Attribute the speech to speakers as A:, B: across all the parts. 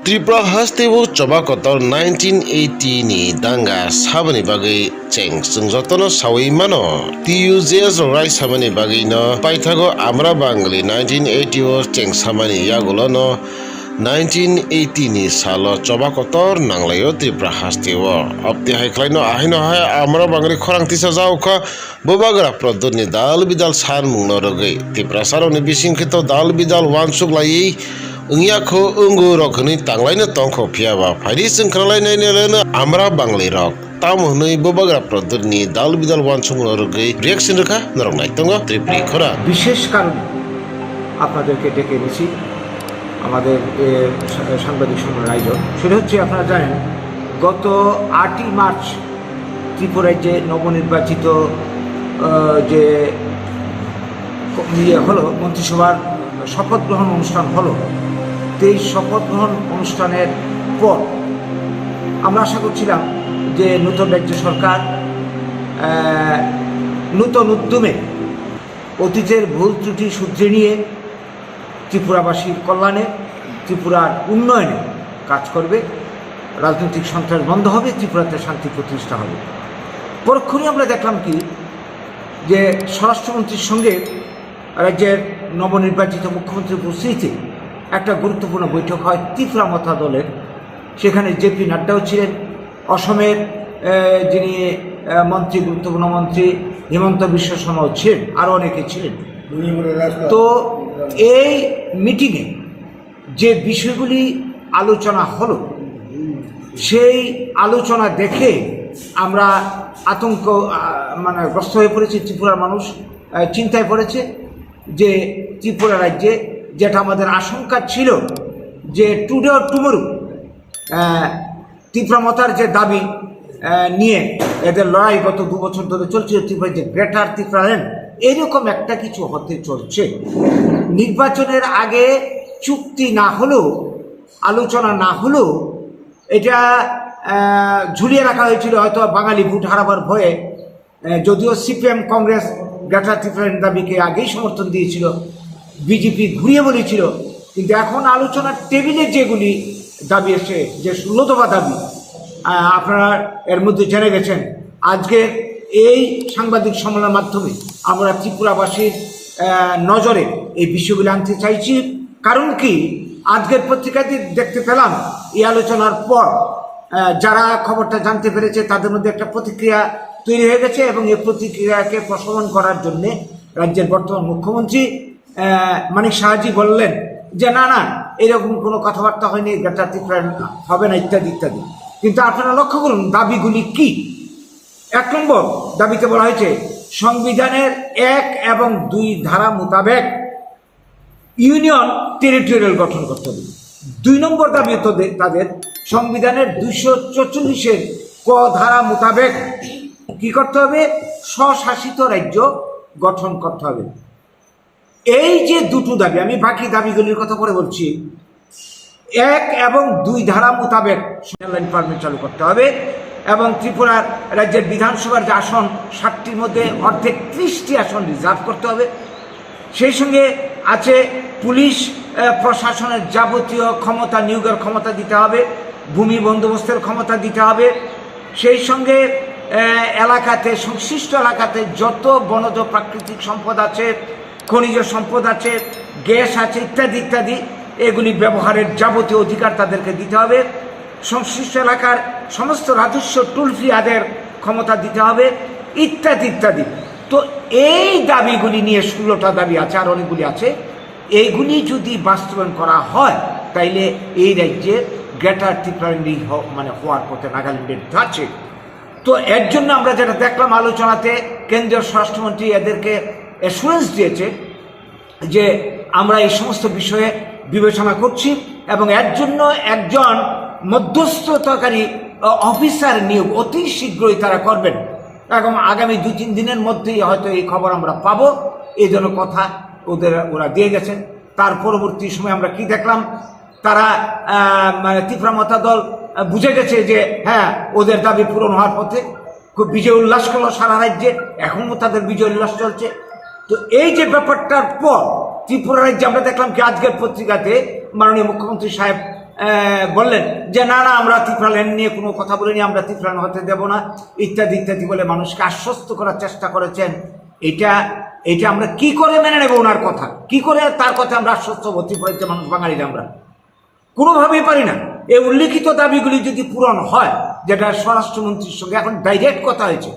A: Tripura hastibu coba kotor 1980 ni danga sabani bagai ceng sengjotono sawi mano TUJS rai samani bagai no paithago Amra Bangali 1980 ceng samani yagulo no 1980 ni salo coba kotor nanglayo Tripura hastibu abti haiklaino ahino hai Amra Bangali khorang tisa jauka Bubagra prodot ni dal bidal sanmung no rwgui Tripura saroni bisingkhito dal bidal wansuk lai Ungyakho ungu rokhni tanglaina tongkho phiaba phairi singkhralainainelena Amra Bangali rok tamhunui Bubagra produrni dal bidal wansung rwgui reaction rekha norok naitongo Tripuri khora
B: বিশেষ কারণে আপনাদেরকে ডেকে এনেছি আমাদের সাংবাদিক সম্মেলনের আয়োজন সেটা হচ্ছে আপনারা জানেন গত 8ই মার্চ ত্রিপুরায় যে নবনির্বাচিত যে হলো মন্ত্রিসভার শপথ গ্রহণ অনুষ্ঠান হলো এই শপথ গ্রহণ অনুষ্ঠানের পর আমরা আশা করছিলাম যে নতুন রাজ্য সরকার নূতন উদ্যমে অতীতের ভুল ত্রুটি শুধরে নিয়ে ত্রিপুরাবাসীর কল্যাণে ত্রিপুরার উন্নয়নে কাজ করবে রাজনৈতিক সন্ত্রাস বন্ধ হবে ত্রিপুরাতে শান্তি প্রতিষ্ঠা হবে পরক্ষণেই আমরা দেখলাম কি যে স্বরাষ্ট্রমন্ত্রীর সঙ্গে রাজ্যের নবনির্বাচিত মুখ্যমন্ত্রীর উপস্থিতিতে একটা গুরুত্বপূর্ণ বৈঠক হয় ত্রিপুরা মতা দলের সেখানে জেপি নাড্ডাও ছিলেন অসমের যিনি মন্ত্রী গুরুত্বপূর্ণ মন্ত্রী হিমন্ত বিশ্ব শর্মাও ছিলেন আরও অনেকে ছিলেন তো এই মিটিংয়ে যে বিষয়গুলি আলোচনা হলো সেই আলোচনা দেখে আমরা আতঙ্ক গ্রস্ত হয়ে পড়েছি ত্রিপুরার মানুষ চিন্তায় পড়েছে যে ত্রিপুরা রাজ্যে যেটা আমাদের আশঙ্কা ছিল যে টুডে অর টুমরো ত্রিপুরা মতার যে দাবি নিয়ে এদের লড়াই গত 2 বছর ধরে চলছে ত্রিপুরা যে গ্রেটার ত্রিপুরা ল্যান্ড এরকম একটা কিছু হতে চলছে নির্বাচনের আগে চুক্তি না হলেও আলোচনা না হলেও এটা ঝুলিয়ে রাখা হয়েছিল হয়তো বাঙালি ভোট হারাবার ভয়ে যদিও সিপিএম কংগ্রেস গ্রেটার ত্রিপুরা দাবিকে আগেই সমর্থন দিয়েছিল বিজেপি ঘুরিয়ে বলেছিল কিন্তু এখন আলোচনার টেবিলে যেগুলি দাবি এসে যে 16 দফা দাবি আপনারা এর মধ্যে জেনে গেছেন আজকে এই সাংবাদিক সম্মেলনের মাধ্যমে আমরা ত্রিপুরাবাসীর নজরে এই বিষয়গুলি আনতে চাইছি কারণ কি আজকের পত্রিকাতে দেখতে পেলাম এই আলোচনার পর যারা খবরটা জানতে পেরেছে তাদের মধ্যে একটা প্রতিক্রিয়া তৈরি হয়ে গেছে এবং এই প্রতিক্রিয়াকে প্রশমন করার জন্যে রাজ্যের বর্তমান মুখ্যমন্ত্রী মানিক সাহাজি বললেন যে না না এরকম কোনো কথাবার্তা হয়নি গ্রেটার ত্রিপুরা হবে না ইত্যাদি ইত্যাদি কিন্তু আপনারা লক্ষ্য করুন দাবিগুলি কি 1 নম্বর দাবিতে বলা হয়েছে সংবিধানের 1 এবং 2 ধারা মোতাবেক ইউনিয়ন টেরিটোরিয়াল গঠন করতে হবে 2 নম্বর দাবি তাদের সংবিধানের 244-এর ক ধারা মোতাবেক কি করতে হবে স্বশাসিত রাজ্য গঠন করতে হবে এই যে দুটো দাবি আমি বাকি দাবিগুলির কথা পরে বলছি 1 এবং 2 ধারা মোতাবেক লাইন পারমিট চালু করতে হবে এবং ত্রিপুরার রাজ্যের বিধানসভার যে আসন 60টির মধ্যে অর্ধেক 30টি আসন রিজার্ভ করতে হবে সেই সঙ্গে আছে পুলিশ প্রশাসনের যাবতীয় ক্ষমতা নিয়োগের ক্ষমতা দিতে হবে ভূমি বন্দোবস্তের ক্ষমতা দিতে হবে সেই সঙ্গে এলাকাতে সংশ্লিষ্ট এলাকাতে যত বনজ প্রাকৃতিক সম্পদ আছে খনিজ সম্পদ আছে গ্যাস আছে ইত্যাদি ইত্যাদি এগুলি ব্যবহারের যাবতীয় অধিকার তাদেরকে দিতে হবে সংশ্লিষ্ট এলাকার সমস্ত রাজস্ব টুল ফ্রি আদায়ের ক্ষমতা দিতে হবে ইত্যাদি ইত্যাদি তো এই দাবিগুলি নিয়ে 16টা দাবি আছে আর অনেকগুলি আছে এইগুলি যদি বাস্তবায়ন করা হয় তাইলে এই রাজ্যে গ্রেটার ত্রিপুরা হওয়ার পথে নাগাল্যান্ডের যাচ্ছে তো এর জন্য আমরা যেটা দেখলাম আলোচনাতে কেন্দ্রীয় স্বরাষ্ট্রমন্ত্রী এদেরকে অ্যাসুরেন্স দিয়েছে যে আমরা এই সমস্ত বিষয়ে বিবেচনা করছি এবং এর জন্য একজন মধ্যস্থতাকারী অফিসার নিয়োগ অতি শীঘ্রই তারা করবেন এবং আগামী 2-3 দিনের মধ্যেই হয়তো এই খবর আমরা পাবো এই জন্য কথা ওরা দিয়ে গেছেন তার পরবর্তী সময় আমরা কি দেখলাম তারা ত্রিপুরা মতা দল বুঝে গেছে যে হ্যাঁ ওদের দাবি পূরণ হওয়ার পথে খুব বিজয় উল্লাস করলো সারা রাজ্যে এখনও তাদের বিজয় উল্লাস চলছে তো এই যে ব্যাপারটার পর ত্রিপুরা রাজ্যে আমরা দেখলাম কি আজকের পত্রিকাতে মাননীয় মুখ্যমন্ত্রী সাহেব বললেন যে না না আমরা ত্রিপুরা ল্যান্ড নিয়ে কোনো কথা বলিনি, আমরা ত্রিপুরা হতে দেব না, ইত্যাদি ইত্যাদি বলে মানুষকে আশ্বস্ত করার চেষ্টা করেছেন। এটা আমরা কি করে মেনে নেব ওনার কথা? কি করে তার কথা আমরা আশ্বস্ত হব? ত্রিপুরার যে মানুষ বাঙালিরা আমরা কোনোভাবেই পারি না। এই উল্লিখিত দাবিগুলি যদি পূরণ হয়, যেটা স্বরাষ্ট্রমন্ত্রীর সঙ্গে এখন ডাইরেক্ট কথা হয়েছে,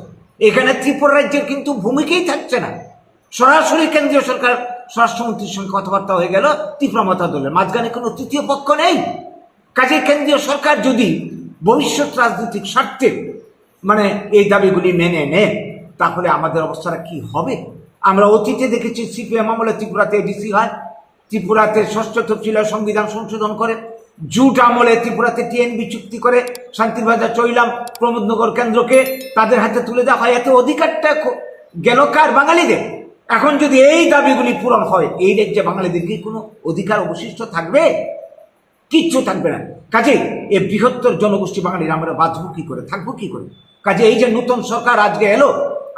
B: এখানে ত্রিপুরা রাজ্যের কিন্তু ভূমিকাই থাকছে না। সরাসরি কেন্দ্রীয় সরকার স্বরাষ্ট্রমন্ত্রীর সঙ্গে কথাবার্তা হয়ে গেল ত্রিপুরা মতা দলের, মাঝখানে কোনো তৃতীয় পক্ষ নেই। কাজে কেন্দ্রীয় সরকার যদি ভবিষ্যৎ রাজনৈতিক স্বার্থে মানে এই দাবিগুলি মেনে নেয়, তাহলে আমাদের অবস্থাটা কি হবে? আমরা অতীতে দেখেছি সিপিএম আমলে ত্রিপুরাতে এডিসি হয়, ত্রিপুরাতে ষষ্ঠ তফসিলের সংবিধান সংশোধন করে, জুট আমলে ত্রিপুরাতে টিএনবি চুক্তি করে শান্তিবাজার চৈলাম প্রমোদনগর কেন্দ্রকে তাদের হাতে তুলে দেওয়া হয়। এতে অধিকারটা গেল কার? বাঙালিদের। এখন যদি এই দাবিগুলি পূরণ হয়, এই রাজ্যে বাঙালিদের কি কোনো অধিকার অবশিষ্ট থাকবে? কিচ্ছু থাকবে না। কাজে এই বৃহত্তর জনগোষ্ঠী বাঙালিরা আমরা বাঁচবো কি করে, থাকবো কি করে? কাজে এই যে নতুন সরকার আজকে এলো,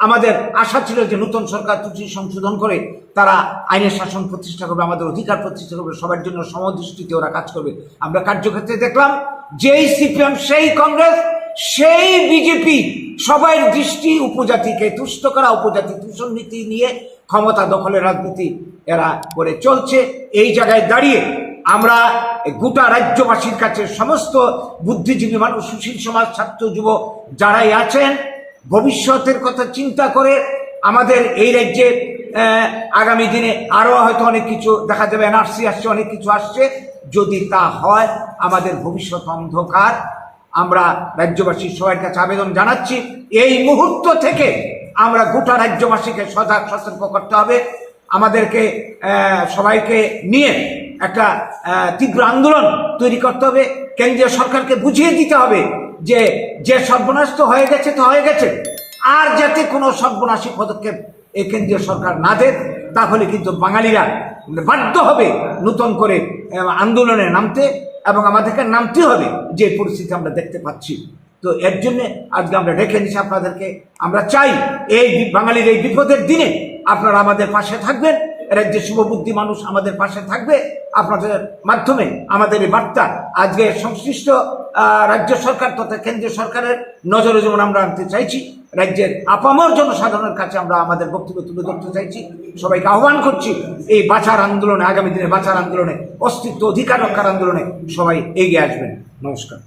B: আমাদের আশা ছিল যে নতুন সরকার ত্রুটি সংশোধন করে তারা আইনের শাসন প্রতিষ্ঠা করবে, আমাদের অধিকার প্রতিষ্ঠা করবে, সবার জন্য সমদৃষ্টিতে ওরা কাজ করবে। আমরা কার্যক্ষেত্রে দেখলাম যেই সিপিএম, সেই কংগ্রেস, সেই বিজেপি সবাই দৃষ্টি উপজাতিকে তুষ্ট করা, উপজাতি তুষণ নীতি নিয়ে ক্ষমতা দখলের রাজনীতি এরা করে চলছে। এই জায়গায় দাঁড়িয়ে আমরা গোটা রাজ্যবাসীর কাছে সমস্ত বুদ্ধিজীবী মানুষ, সুশীল সমাজ, ছাত্র, যুব যারাই আছেন, ভবিষ্যতের কথা চিন্তা করে আমাদের এই রাজ্যে আগামী দিনে আরও হয়তো অনেক কিছু দেখা যাবে, এনআরসি আসছে, অনেক কিছু আসছে। যদি তা হয় আমাদের ভবিষ্যৎ অন্ধকার। আমরা রাজ্যবাসীর সবার কাছে আবেদন জানাচ্ছি, এই মুহূর্ত থেকে আমরা গোটা রাজ্যবাসীকে সজাগ সতর্ক করতে হবে। আমাদেরকে সবাইকে নিয়ে একটা তীব্র আন্দোলন তৈরি করতে হবে। কেন্দ্রীয় সরকারকে বুঝিয়ে দিতে হবে যে সর্বনাশ তো হয়ে গেছে, আর যাতে কোনো সর্বনাশী পদক্ষেপ এই কেন্দ্রীয় সরকার না দেয়। তাহলে কিন্তু বাঙালিরা বাধ্য হবে নতুন করে আন্দোলনে নামতে, এবং আমাদেরকে নামতে হবে যে পরিস্থিতি আমরা দেখতে পাচ্ছি। তো এর জন্য আজকে আমরা ডেকে নিচ্ছি আপনাদেরকে। আমরা চাই এই বাঙালির এই বিপদের দিনে আপনারা আমাদের পাশে থাকবেন, রাজ্যের শুভবুদ্ধি মানুষ আমাদের পাশে থাকবে। আপনাদের মাধ্যমে আমাদের এই বার্তা আজকে সংশ্লিষ্ট রাজ্য সরকার তথা কেন্দ্রীয় সরকারের নজরে যেমন আমরা আনতে চাইছি, রাজ্যের আপামর জনসাধারণের কাছে আমরা আমাদের বক্তব্য তুলে ধরতে চাইছি। সবাইকে আহ্বান করছি এই বাঁচার আন্দোলনে, আগামী দিনে বাঁচার আন্দোলনে, অস্তিত্ব অধিকার রক্ষার আন্দোলনে সবাই এগিয়ে আসবেন। নমস্কার।